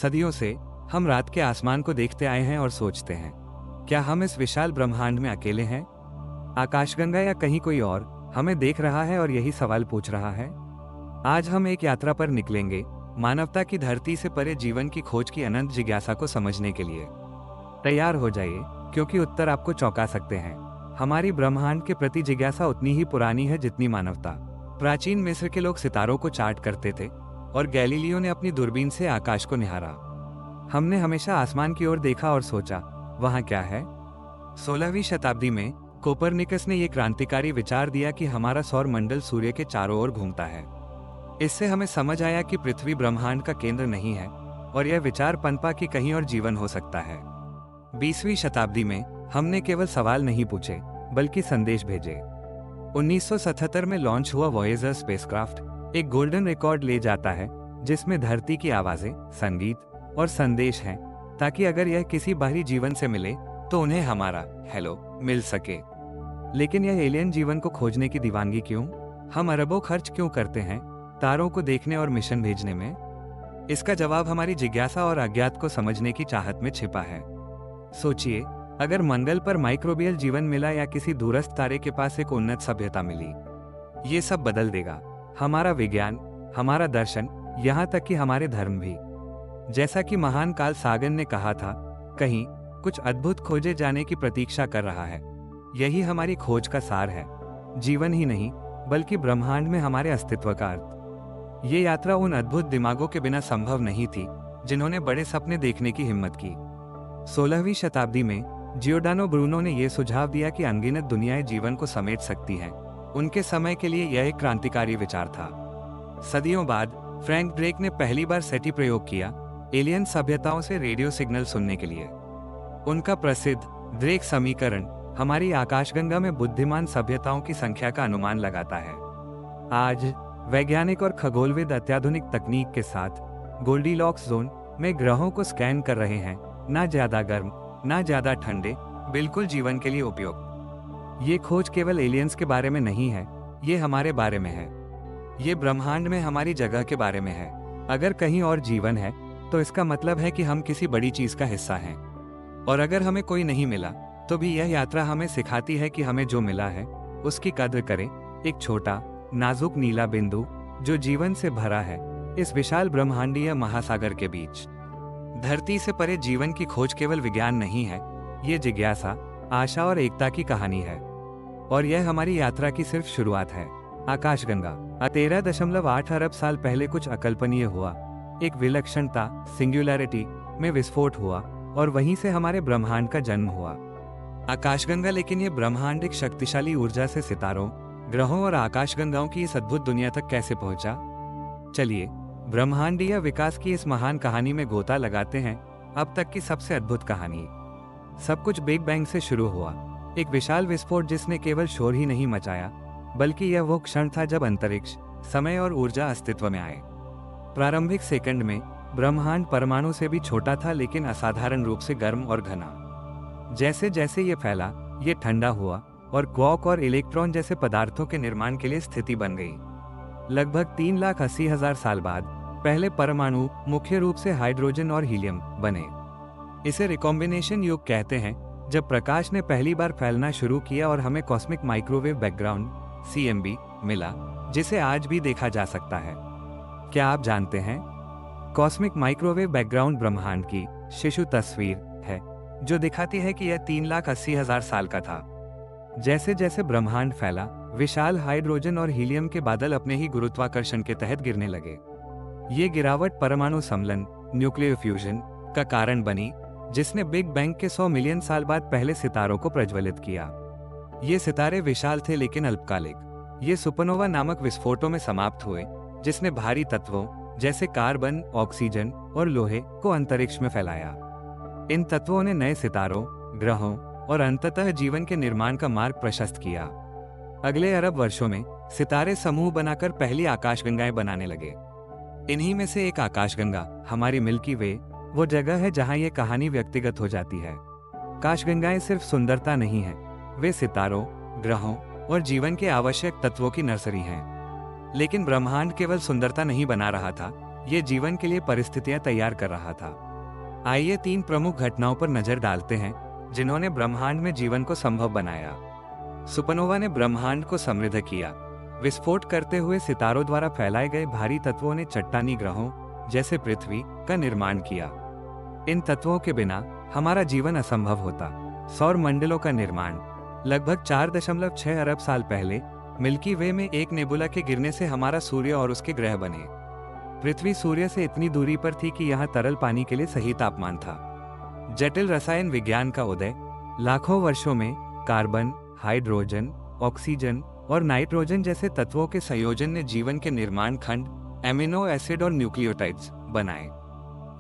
सदियों से हम रात के आसमान को देखते आए हैं और सोचते हैं, क्या हम इस विशाल ब्रह्मांड में अकेले हैं? आकाशगंगा या कहीं कोई और हमें देख रहा है और यही सवाल पूछ रहा है? आज हम एक यात्रा पर निकलेंगे, मानवता की धरती से परे जीवन की खोज की अनंत जिज्ञासा को समझने के लिए। तैयार हो जाइए, क्योंकि उत्तर आपको चौंका सकते हैं। हमारी ब्रह्मांड के प्रति जिज्ञासा उतनी ही पुरानी है जितनी मानवता। प्राचीन मिस्र के लोग सितारों को चार्ट करते थे और गैलीलियो ने अपनी दूरबीन से आकाश को निहारा। हमने हमेशा आसमान की ओर देखा और सोचा, वहां क्या है? 16वीं शताब्दी में कोपरनिकस ने यह क्रांतिकारी विचार दिया कि हमारा सौर मंडल सूर्य के चारों ओर घूमता है। इससे हमें समझ आया कि पृथ्वी ब्रह्मांड का केंद्र नहीं है और यह विचार पनपा कि कहीं और जीवन हो सकता है। 20वीं शताब्दी में हमने केवल सवाल नहीं पूछे, बल्कि संदेश भेजे। 1977 में लॉन्च हुआ वॉयेजर स्पेसक्राफ्ट एक गोल्डन रिकॉर्ड ले जाता है, जिसमें धरती की आवाजें, संगीत और संदेश हैं, ताकि अगर यह किसी बाहरी जीवन से मिले तो उन्हें हमारा हेलो मिल सके। लेकिन यह एलियन जीवन को खोजने की दीवानगी क्यों? हम अरबों खर्च क्यों करते हैं तारों को देखने और मिशन भेजने में? इसका जवाब हमारी जिज्ञासा और अज्ञात को समझने की चाहत में छिपा है। सोचिए, अगर मंगल पर माइक्रोबियल जीवन मिला या किसी दूरस्थ तारे के पास एक उन्नत सभ्यता मिली, ये सब बदल देगा। हमारा विज्ञान, हमारा दर्शन, यहाँ तक कि हमारे धर्म भी। जैसा कि महान कार्ल सागन ने कहा था, कहीं कुछ अद्भुत खोजे जाने की प्रतीक्षा कर रहा है। यही हमारी खोज का सार है, जीवन ही नहीं बल्कि ब्रह्मांड में हमारे अस्तित्व का अर्थ। ये यात्रा उन अद्भुत दिमागों के बिना संभव नहीं थी जिन्होंने बड़े सपने देखने की हिम्मत की। 16वीं शताब्दी में जियोर्डानो ब्रूनो ने यह सुझाव दिया कि अनगिनत दुनियाएं जीवन को समेट सकती हैं। उनके समय के लिए यह एक क्रांतिकारी विचार था। सदियों बाद फ्रैंक ड्रेक ने पहली बार सेटी प्रयोग किया, एलियन सभ्यताओं से रेडियो सिग्नल सुनने के लिए। उनका प्रसिद्ध ड्रेक समीकरण हमारी आकाशगंगा में बुद्धिमान सभ्यताओं की संख्या का अनुमान लगाता है। आज वैज्ञानिक और खगोलविद अत्याधुनिक तकनीक के साथ गोल्डीलॉक्स जोन में ग्रहों को स्कैन कर रहे हैं, ना ज्यादा गर्म ना ज्यादा ठंडे, बिल्कुल जीवन के लिए उपयुक्त। ये खोज केवल एलियंस के बारे में नहीं है, ये हमारे बारे में है। ये ब्रह्मांड में हमारी जगह के बारे में है। अगर कहीं और जीवन है तो इसका मतलब है कि हम किसी बड़ी चीज का हिस्सा हैं। और अगर हमें कोई नहीं मिला तो भी यह यात्रा हमें सिखाती है कि हमें जो मिला है उसकी कद्र करें। एक छोटा नाजुक नीला बिंदु जो जीवन से भरा है इस विशाल ब्रह्मांडीय महासागर के बीच। धरती से परे जीवन की खोज केवल विज्ञान नहीं है, ये जिज्ञासा, आशा और एकता की कहानी है। और यह हमारी यात्रा की सिर्फ शुरुआत है। आकाशगंगा 13.8 अरब साल पहले कुछ अकल्पनीय हुआ। एक विलक्षणता, सिंगुलैरिटी में विस्फोट हुआ और वहीं से हमारे ब्रह्मांड का जन्म हुआ। आकाशगंगा, लेकिन ये ब्रह्मांड एक शक्तिशाली ऊर्जा से सितारों, ग्रहों और आकाशगंगाओं की इस अद्भुत दुनिया तक कैसे पहुंचा? चलिए ब्रह्मांडीय विकास की इस महान कहानी में गोता लगाते हैं। अब तक की सबसे अद्भुत कहानी। सब कुछ बिग बैंग से शुरू हुआ, एक विशाल विस्फोट जिसने केवल शोर ही नहीं मचाया, बल्कि यह वो क्षण था जब अंतरिक्ष, समय और ऊर्जा अस्तित्व में आए। प्रारंभिक सेकंड में ब्रह्मांड परमाणु से भी छोटा था, लेकिन असाधारण रूप से गर्म और घना। जैसे जैसे ये फैला, ये ठंडा हुआ और क्वार्क और इलेक्ट्रॉन जैसे पदार्थों के निर्माण के लिए स्थिति बन गई। लगभग 3,80,000 साल बाद पहले परमाणु मुख्य रूप से हाइड्रोजन और हीलियम बने। इसे रिकॉम्बिनेशन युग कहते हैं, जब प्रकाश ने पहली बार फैलना शुरू किया और हमें कॉस्मिक माइक्रोवेव बैकग्राउंड CMB मिला, जिसे आज भी देखा जा सकता है। क्या आप जानते हैं, कॉस्मिक माइक्रोवेव बैकग्राउंड ब्रह्मांड की शिशु तस्वीर है जो दिखाती है कि यह 3,80,000 साल का था। जैसे जैसे ब्रह्मांड फैला, विशाल हाइड्रोजन और हीलियम के बादल अपने ही गुरुत्वाकर्षण के तहत गिरने लगे। ये गिरावट परमाणु सम्मिलन, न्यूक्लियर फ्यूजन का कारण बनी, जिसने बिग बैंग के 100 मिलियन साल बाद पहले सितारों को प्रज्वलित किया। ये सितारे विशाल थे लेकिन अल्पकालिक। ये सुपरनोवा नामक विस्फोटों में समाप्त हुए, जिसने भारी तत्वों जैसे कार्बन, ऑक्सीजन और लोहे को अंतरिक्ष में फैलाया। इन तत्वों ने नए सितारों, ग्रहों और अंततः जीवन के निर्माण का मार्ग प्रशस्त किया। अगले अरब वर्षों में सितारे समूह बनाकर पहली आकाशगंगाएं बनाने लगे। इन्हीं में से एक आकाशगंगा, हमारी मिल्की वे, वो जगह है जहां ये कहानी व्यक्तिगत हो जाती है। आकाशगंगाएं सिर्फ सुंदरता नहीं है, वे सितारों, ग्रहों और जीवन के आवश्यक तत्वों की नर्सरी हैं। लेकिन ब्रह्मांड केवल सुंदरता नहीं बना रहा था, ये जीवन के लिए परिस्थितियां तैयार कर रहा था। आइए 3 प्रमुख घटनाओं पर नजर डालते हैं जिन्होंने ब्रह्मांड में जीवन को संभव बनाया। सुपरनोवा ने ब्रह्मांड को समृद्ध किया। विस्फोट करते हुए सितारों द्वारा फैलाए गए भारी तत्वों ने चट्टानी ग्रहों जैसे पृथ्वी का निर्माण किया। इन तत्वों के बिना हमारा जीवन असंभव होता। सौर मंडलों का निर्माण लगभग 4.6 अरब साल पहले मिल्की वे में एक नेबुला के गिरने से हमारा सूर्य और उसके ग्रह बने। पृथ्वी सूर्य से इतनी दूरी पर थी कि यहाँ तरल पानी के लिए सही तापमान था। जटिल रसायन विज्ञान का उदय लाखों वर्षों में कार्बन, हाइड्रोजन, ऑक्सीजन और नाइट्रोजन जैसे तत्वों के संयोजन ने जीवन के निर्माण खंड, एमिनो एसिड और न्यूक्लियोटाइड्स बनाए।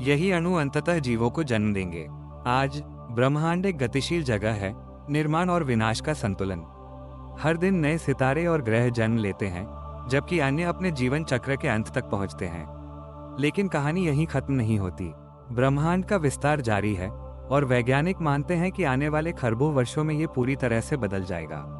यही अणु अंततः जीवों को जन्म देंगे। आज ब्रह्मांड एक गतिशील जगह है, निर्माण और विनाश का संतुलन। हर दिन नए सितारे और ग्रह जन्म लेते हैं, जबकि अन्य अपने जीवन चक्र के अंत तक पहुंचते हैं। लेकिन कहानी यहीं खत्म नहीं होती। ब्रह्मांड का विस्तार जारी है और वैज्ञानिक मानते हैं कि आने वाले खरबों वर्षों में ये पूरी तरह से बदल जाएगा।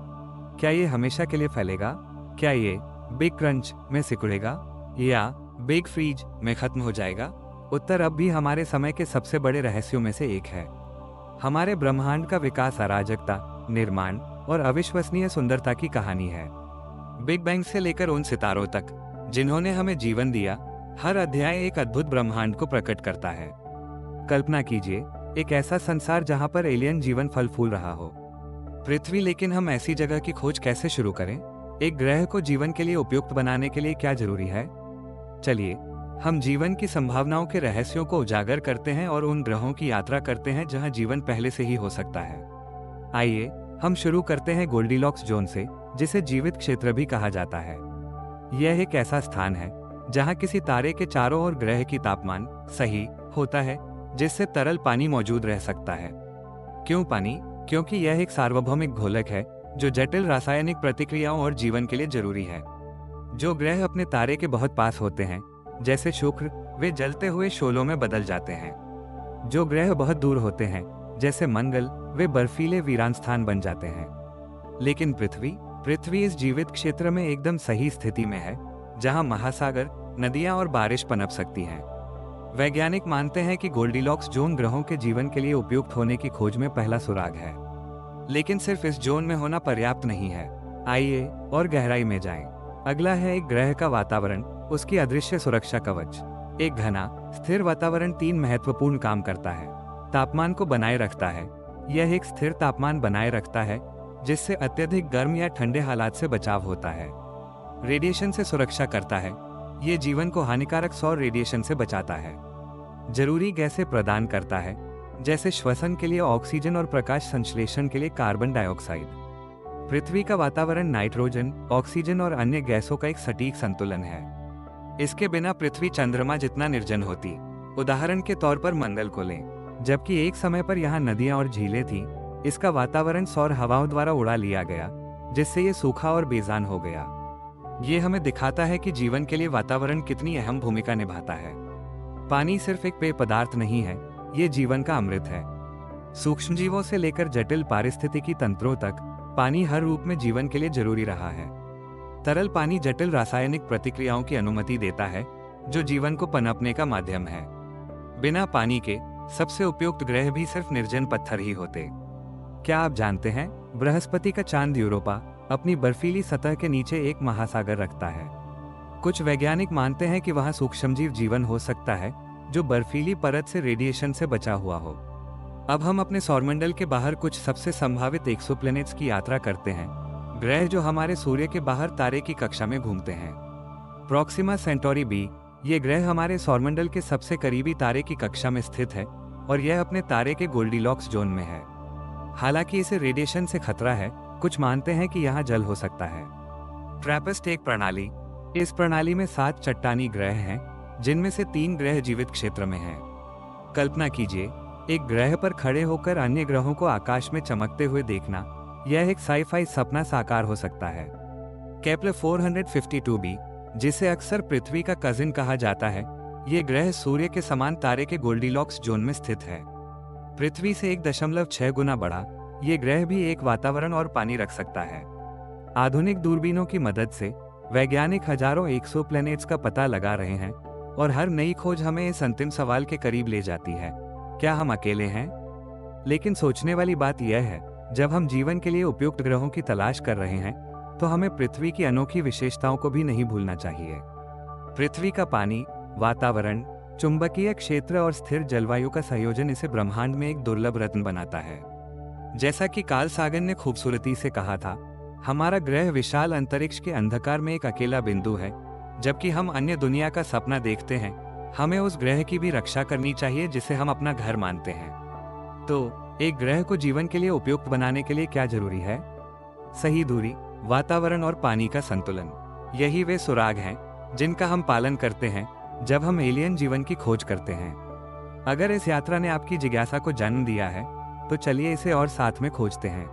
क्या ये हमेशा के लिए फैलेगा? क्या ये बिग क्रंच में सिकुड़ेगा या बिग फ्रीज में खत्म हो जाएगा? उत्तर अब भी हमारे समय के सबसे बड़े रहस्यों में से एक है। हमारे ब्रह्मांड का विकास अराजकता, निर्माण और अविश्वसनीय सुंदरता की कहानी है। बिग बैंग से लेकर उन सितारों तक जिन्होंने हमें जीवन दिया, हर अध्याय एक अद्भुत ब्रह्मांड को प्रकट करता है। कल्पना कीजिए एक ऐसा संसार जहां पर एलियन जीवन फल फूल रहा हो पृथ्वी, लेकिन हम ऐसी जगह की खोज कैसे शुरू करें? एक ग्रह को जीवन के लिए उपयुक्त बनाने के लिए क्या जरूरी है? चलिए हम जीवन की संभावनाओं के रहस्यों को उजागर करते हैं और उन ग्रहों की यात्रा करते हैं जहां जीवन पहले से ही हो सकता है। आइए हम शुरू करते हैं गोल्डीलॉक्स जोन से, जिसे जीवित क्षेत्र भी कहा जाता है। यह एक ऐसा स्थान है जहां किसी तारे के चारों ओर ग्रह की तापमान सही होता है, जिससे तरल पानी मौजूद रह सकता है। क्यों पानी? क्योंकि यह एक सार्वभौमिक घोलक है जो जटिल रासायनिक प्रतिक्रियाओं और जीवन के लिए जरूरी है। जो ग्रह अपने तारे के बहुत पास होते हैं, जैसे शुक्र, वे जलते हुए शोलों में बदल जाते हैं। जो ग्रह बहुत दूर होते हैं, जैसे मंगल, वे बर्फीले वीरान स्थान बन जाते हैं। लेकिन पृथ्वी इस जीवित क्षेत्र में एकदम सही स्थिति में है, जहां महासागर, नदियां और बारिश पनप सकती हैं। वैज्ञानिक मानते हैं कि गोल्डीलॉक्स जोन ग्रहों के जीवन के लिए उपयुक्त होने की खोज में पहला सुराग है। लेकिन सिर्फ इस जोन में होना पर्याप्त नहीं है। आइए और गहराई में जाएं। अगला है एक ग्रह का वातावरण, उसकी अदृश्य सुरक्षा कवच। एक घना, स्थिर वातावरण 3 महत्वपूर्ण काम करता है। तापमान को बनाए रखता है। यह एक स्थिर तापमान बनाए रखता है जिससे अत्यधिक गर्म या ठंडे हालात से बचाव होता है। रेडिएशन से सुरक्षा करता है। ये जीवन को हानिकारक सौर रेडिएशन से बचाता है। जरूरी गैसें प्रदान करता है, जैसे श्वसन के लिए ऑक्सीजन और प्रकाश संश्लेषण के लिए कार्बन डाइऑक्साइड। पृथ्वी का वातावरण नाइट्रोजन, ऑक्सीजन और अन्य गैसों का एक सटीक संतुलन है। इसके बिना पृथ्वी चंद्रमा जितना निर्जन होती। उदाहरण के तौर पर मंगल को लें। जबकि एक समय पर यहाँ नदियां और झीलें थीं, इसका वातावरण सौर हवाओं द्वारा उड़ा लिया गया, जिससे ये सूखा और बेजान हो गया। ये हमें दिखाता है कि जीवन के लिए वातावरण कितनी अहम भूमिका निभाता है। पानी सिर्फ एक पेय पदार्थ नहीं है, ये जीवन का अमृत है। सूक्ष्मजीवों से लेकर जटिल पारिस्थितिकी तंत्रों तक पानी हर रूप में जीवन के लिए जरूरी रहा है। तरल पानी जटिल रासायनिक प्रतिक्रियाओं की अनुमति देता है, जो जीवन को पनपने का माध्यम है। बिना पानी के सबसे उपयुक्त ग्रह भी सिर्फ निर्जन पत्थर ही होते। क्या आप जानते हैं, बृहस्पति का चांद यूरोपा अपनी बर्फीली सतह के नीचे एक महासागर रखता है। कुछ वैज्ञानिक मानते हैं कि वहां सूक्ष्मजीव जीवन हो सकता है जो बर्फीली परत से रेडिएशन से बचा हुआ हो। अब हम अपने सौरमंडल के बाहर कुछ सबसे संभावित एक्सोप्लैनेट्स की यात्रा करते हैं, ग्रह जो हमारे सूर्य के बाहर तारे की कक्षा में घूमते हैं। प्रोक्सिमा सेंटोरी बी, ये ग्रह हमारे सौरमंडल के सबसे करीबी तारे की कक्षा में स्थित है और यह अपने तारे के गोल्डीलॉक्स जोन में है। हालांकि इसे रेडिएशन से खतरा है, कुछ मानते हैं कि यहाँ जल हो सकता है। ट्रैपिस्ट एक प्रणाली, इस प्रणाली में 7 चट्टानी ग्रह हैं, जिनमें से 3 ग्रह जीवित क्षेत्र में हैं। कल्पना कीजिए एक ग्रह पर खड़े होकर अन्य ग्रहों को आकाश में चमकते हुए देखना, यह एक साई-फाई सपना साकार हो सकता है। केपलर 452b, जिसे अक्सर पृथ्वी का कजिन कहा जाता है, ये ग्रह सूर्य के समान तारे के गोल्डीलॉक्स जोन में स्थित है। पृथ्वी से 1.6 गुना बड़ा, ये ग्रह भी एक वातावरण और पानी रख सकता है। आधुनिक दूरबीनों की मदद से वैज्ञानिक हजारों एक्सोप्लैनेट्स का पता लगा रहे हैं, और हर नई खोज हमें इस अंतिम सवाल के करीब ले जाती है, क्या हम अकेले हैं? लेकिन सोचने वाली बात यह है, जब हम जीवन के लिए उपयुक्त ग्रहों की तलाश कर रहे हैं, तो हमें पृथ्वी की अनोखी विशेषताओं को भी नहीं भूलना चाहिए। पृथ्वी का पानी, वातावरण, चुंबकीय क्षेत्र और स्थिर जलवायु का संयोजन इसे ब्रह्मांड में एक दुर्लभ रत्न बनाता है। जैसा कि कार्ल सागन ने खूबसूरती से कहा था, हमारा ग्रह विशाल अंतरिक्ष के अंधकार में एक अकेला बिंदु है। जबकि हम अन्य दुनिया का सपना देखते हैं, हमें उस ग्रह की भी रक्षा करनी चाहिए जिसे हम अपना घर मानते हैं। तो एक ग्रह को जीवन के लिए उपयुक्त बनाने के लिए क्या जरूरी है? सही दूरी, वातावरण और पानी का संतुलन। यही वे सुराग हैं जिनका हम पालन करते हैं जब हम एलियन जीवन की खोज करते हैं। अगर इस यात्रा ने आपकी जिज्ञासा को जन्म दिया है, तो चलिए इसे और साथ में खोजते हैं।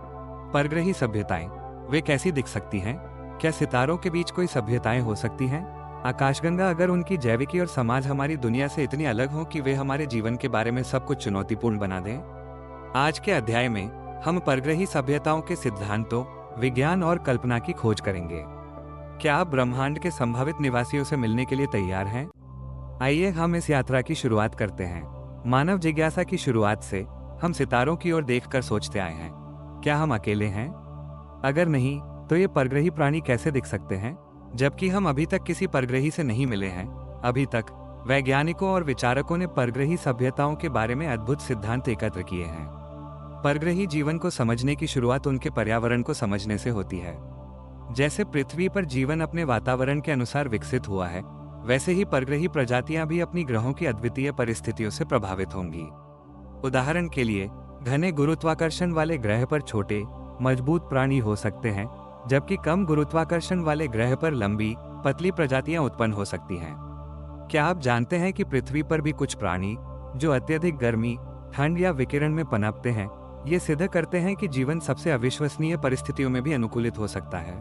परग्रही सभ्यताएं, वे कैसी दिख सकती हैं? क्या सितारों के बीच कोई सभ्यताएं हो सकती हैं? आकाशगंगा, अगर उनकी जैविकी और समाज हमारी दुनिया से इतनी अलग हो कि वे हमारे जीवन के बारे में सब कुछ चुनौतीपूर्ण बना दें? आज के अध्याय में हम परग्रही सभ्यताओं के सिद्धांतों, विज्ञान और कल्पना की खोज करेंगे। क्या आप ब्रह्मांड के संभावित निवासियों से मिलने के लिए तैयार हैं? आइए हम इस यात्रा की शुरुआत करते हैं। मानव जिज्ञासा की शुरुआत से हम सितारों की ओर देखकर सोचते आए हैं, क्या हम अकेले हैं? अगर नहीं, तो ये परग्रही प्राणी कैसे दिख सकते हैं? जबकि हम अभी तक किसी परग्रही से नहीं मिले हैं, अभी तक वैज्ञानिकों और विचारकों ने परग्रही सभ्यताओं के बारे में अद्भुत सिद्धांत एकत्र किए हैं। परग्रही जीवन को समझने की शुरुआत उनके पर्यावरण को समझने से होती है। जैसे पृथ्वी पर जीवन अपने वातावरण के अनुसार विकसित हुआ है, वैसे ही परग्रही प्रजातियां भी अपनी ग्रहों की अद्वितीय परिस्थितियों से प्रभावित होंगी। उदाहरण के लिए, घने गुरुत्वाकर्षण वाले ग्रह पर छोटे, मजबूत प्राणी हो सकते हैं, जबकि कम गुरुत्वाकर्षण वाले ग्रह पर लंबी, पतली प्रजातियां उत्पन्न हो सकती हैं। क्या आप जानते हैं कि पृथ्वी पर भी कुछ प्राणी, जो अत्यधिक गर्मी, ठंड या विकिरण में पनपते हैं, ये सिद्ध करते हैं कि जीवन सबसे अविश्वसनीय परिस्थितियों में भी अनुकूलित हो सकता है।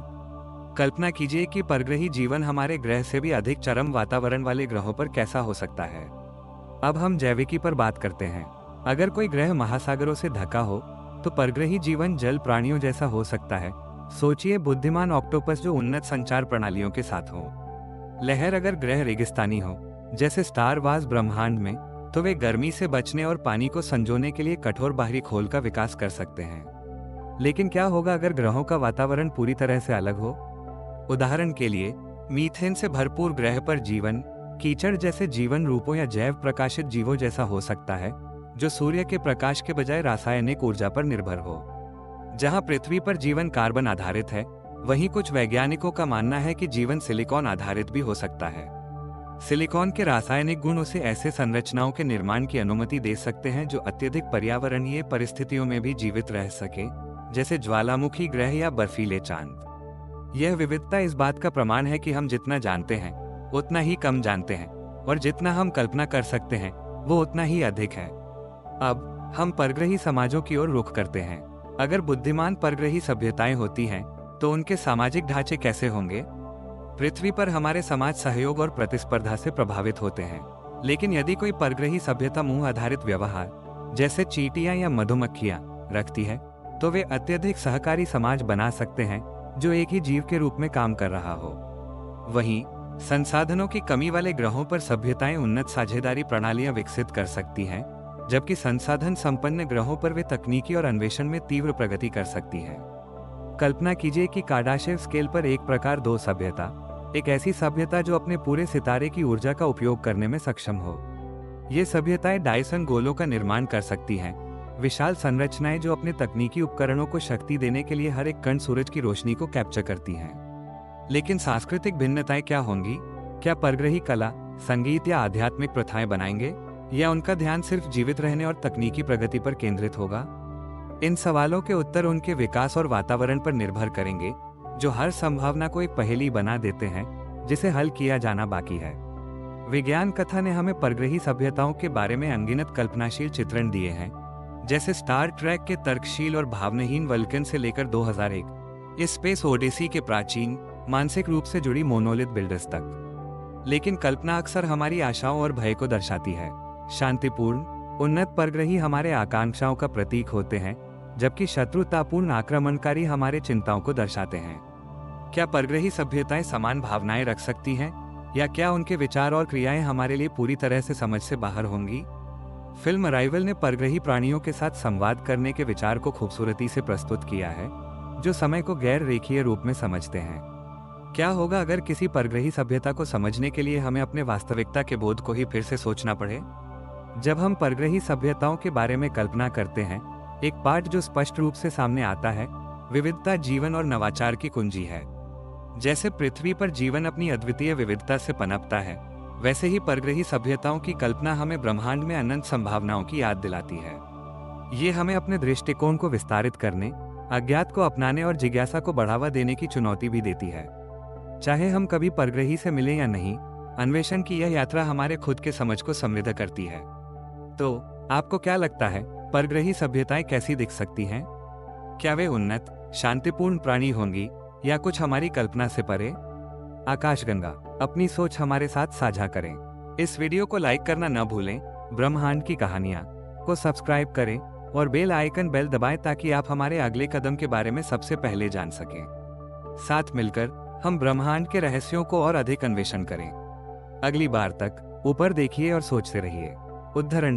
कल्पना कीजिए कि परग्रही जीवन हमारे ग्रह से भी अधिक चरम वातावरण वाले ग्रहों पर कैसा हो सकता है। अब हम जैविकी पर बात करते हैं। अगर कोई ग्रह महासागरों से ढका हो, तो परग्रही जीवन जल प्राणियों जैसा हो सकता है। सोचिए बुद्धिमान ऑक्टोपस जो उन्नत संचार प्रणालियों के साथ हो। लहर, अगर ग्रह रेगिस्तानी हो, जैसे स्टार वार्स ब्रह्मांड में, तो वे गर्मी से बचने और पानी को संजोने के लिए कठोर बाहरी खोल का विकास कर सकते हैं। लेकिन क्या होगा अगर ग्रहों का वातावरण पूरी तरह से अलग हो? उदाहरण के लिए, मीथेन से भरपूर ग्रह पर जीवन कीचड़ जैसे जीवन रूपों या जैव प्रकाशित जीवों जैसा हो सकता है, जो सूर्य के प्रकाश के बजाय रासायनिक ऊर्जा पर निर्भर हो। जहां पृथ्वी पर जीवन कार्बन आधारित है, वहीं कुछ वैज्ञानिकों का मानना है कि जीवन सिलिकॉन आधारित भी हो सकता है। सिलिकॉन के रासायनिक गुण उसे ऐसे संरचनाओं के निर्माण की अनुमति दे सकते हैं जो अत्यधिक पर्यावरणीय परिस्थितियों में भी जीवित रह सके, जैसे ज्वालामुखी ग्रह या बर्फीले चांद। यह विविधता इस बात का प्रमाण है कि हम जितना जानते हैं उतना ही कम जानते हैं, और जितना हम कल्पना कर सकते हैं वो उतना ही अधिक है। अब हम परग्रही समाजों की ओर रुख करते हैं। अगर बुद्धिमान परग्रही सभ्यताएं होती हैं, तो उनके सामाजिक ढांचे कैसे होंगे? पृथ्वी पर हमारे समाज सहयोग और प्रतिस्पर्धा से प्रभावित होते हैं, लेकिन यदि कोई परग्रही सभ्यता मुंह आधारित व्यवहार, जैसे चींटियां या मधुमक्खियां, रखती है, तो वे अत्यधिक सहकारी समाज बना सकते हैं जो एक ही जीव के रूप में काम कर रहा हो। वहीं संसाधनों की कमी वाले ग्रहों पर सभ्यताएं उन्नत साझेदारी प्रणालियां विकसित कर सकती हैं, जबकि संसाधन संपन्न ग्रहों पर वे तकनीकी और अन्वेषण में तीव्र प्रगति कर सकती हैं। कल्पना कीजिए कि कार्डाशेव स्केल पर एक प्रकार 2 सभ्यता, एक ऐसी सभ्यता जो अपने पूरे सितारे की ऊर्जा का उपयोग करने में सक्षम हो। ये सभ्यताएं डायसन गोलों का निर्माण कर सकती हैं, विशाल संरचनाएं जो अपने तकनीकी उपकरणों को शक्ति देने के लिए हर एक कण सूरज की रोशनी को कैप्चर करती हैं। लेकिन सांस्कृतिक भिन्नताएं क्या होंगी? क्या परग्रही कला, संगीत या आध्यात्मिक प्रथाएं बनाएंगे, या उनका ध्यान सिर्फ जीवित रहने और तकनीकी प्रगति पर केंद्रित होगा? इन सवालों के उत्तर उनके विकास और वातावरण पर निर्भर करेंगे, जो हर संभावना को एक पहेली बना देते हैं जिसे हल किया जाना बाकी है। विज्ञान कथा ने हमें परग्रही सभ्यताओं के बारे में अनगिनत कल्पनाशील चित्रण दिए हैं, जैसे स्टार ट्रैक के तर्कशील और भावनाहीन वल्कन से लेकर 2001 स्पेस ओडिसी के प्राचीन, मानसिक रूप से जुड़ी मोनोलिथ बिल्डर्स तक। लेकिन कल्पना अक्सर हमारी आशाओं और भय को दर्शाती है। शांतिपूर्ण, उन्नत परग्रही हमारे आकांक्षाओं का प्रतीक होते हैं, जबकि शत्रुतापूर्ण आक्रमणकारी हमारे चिंताओं को दर्शाते हैं। क्या परग्रही सभ्यताएं समान भावनाएं रख सकती हैं? या क्या उनके विचार और क्रियाएं हमारे लिए पूरी तरह से समझ से बाहर होंगी? फिल्म अराइवल ने परग्रही प्राणियों के साथ संवाद करने के विचार को खूबसूरती से प्रस्तुत किया है, जो समय को गैर रेखीय रूप में समझते हैं। क्या होगा अगर किसी परग्रही सभ्यता को समझने के लिए हमें अपने वास्तविकता के बोध को ही फिर से सोचना पड़े? जब हम परग्रही सभ्यताओं के बारे में कल्पना करते हैं, एक पाठ जो स्पष्ट रूप से सामने आता है, विविधता जीवन और नवाचार की कुंजी है। जैसे पृथ्वी पर जीवन अपनी अद्वितीय विविधता से पनपता है, वैसे ही परग्रही सभ्यताओं की कल्पना हमें ब्रह्मांड में अनंत संभावनाओं की याद दिलाती है। ये हमें अपने दृष्टिकोण को विस्तारित करने, अज्ञात को अपनाने और जिज्ञासा को बढ़ावा देने की चुनौती भी देती है। चाहे हम कभी परग्रही से मिले या नहीं, अन्वेषण की यह यात्रा हमारे खुद के समझ को समृद्ध करती है। तो आपको क्या लगता है, परग्रही सभ्यताएं कैसी दिख सकती हैं? क्या वे उन्नत, शांतिपूर्ण प्राणी होंगी या कुछ हमारी कल्पना से परे? आकाशगंगा अपनी सोच हमारे साथ साझा करें। इस वीडियो को लाइक करना न भूलें, ब्रह्मांड की कहानियां को सब्सक्राइब करें और बेल आइकन बेल दबाएं ताकि आप हमारे अगले कदम के बारे में सबसे पहले जान सकें। साथ मिलकर हम ब्रह्मांड के रहस्यों को और अधिक अन्वेषण करें। अगली बार तक ऊपर देखिए और सोचते रहिए। उद्धरण।